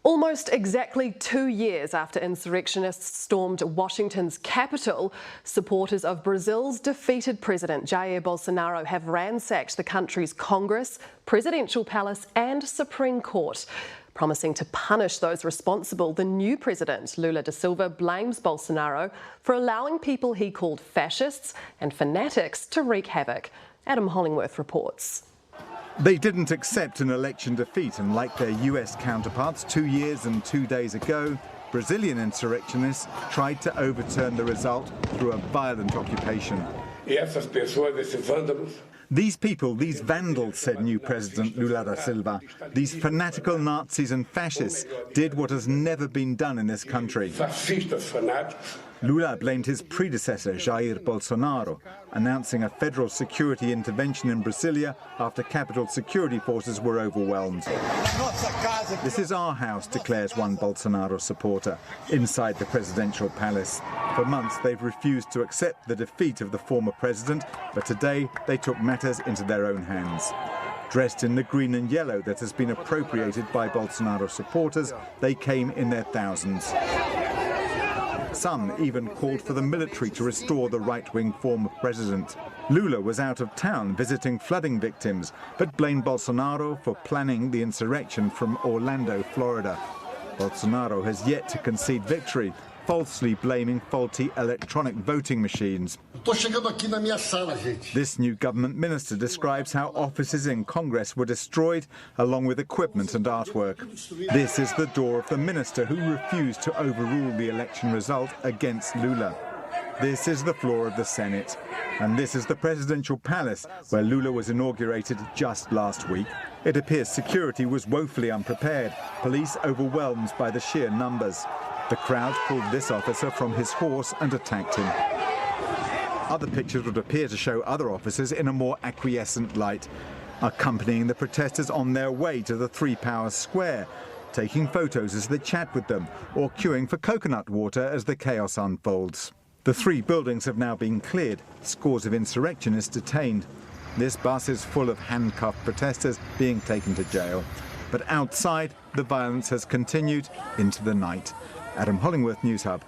Almost exactly 2 years after insurrectionists stormed Washington's Capitol, supporters of Brazil's defeated President Jair Bolsonaro have ransacked the country's Congress, presidential palace and Supreme Court. Promising to punish those responsible, the new president, Lula da Silva, blames Bolsonaro for allowing people he called fascists and fanatics to wreak havoc. Adam Hollingworth reports. They didn't accept an election defeat, and like their US counterparts 2 years and 2 days ago, Brazilian insurrectionists tried to overturn the result through a violent occupation. These people, these vandals, said new President Lula da Silva, these fanatical Nazis and fascists did what has never been done in this country. Lula blamed his predecessor, Jair Bolsonaro, announcing a federal security intervention in Brasilia after Capitol security forces were overwhelmed. This is our house, declares one Bolsonaro supporter, inside the presidential palace. For months, they've refused to accept the defeat of the former president, but today they took matters into their own hands. Dressed in the green and yellow that has been appropriated by Bolsonaro supporters, they came in their thousands. Some even called for the military to restore the right-wing former president. Lula was out of town visiting flooding victims, but blamed Bolsonaro for planning the insurrection from Orlando, Florida. Bolsonaro has yet to concede victory, falsely blaming faulty electronic voting machines. This new government minister describes how offices in Congress were destroyed, along with equipment and artwork. This is the door of the minister who refused to overrule the election result against Lula. This is the floor of the Senate. And this is the presidential palace, where Lula was inaugurated just last week. It appears security was woefully unprepared, police overwhelmed by the sheer numbers. The crowd pulled this officer from his horse and attacked him. Other pictures would appear to show other officers in a more acquiescent light, accompanying the protesters on their way to the Three Powers Square, taking photos as they chat with them, or queuing for coconut water as the chaos unfolds. The three buildings have now been cleared, scores of insurrectionists detained. This bus is full of handcuffed protesters being taken to jail. But outside, the violence has continued into the night. Adam Hollingworth, Newshub.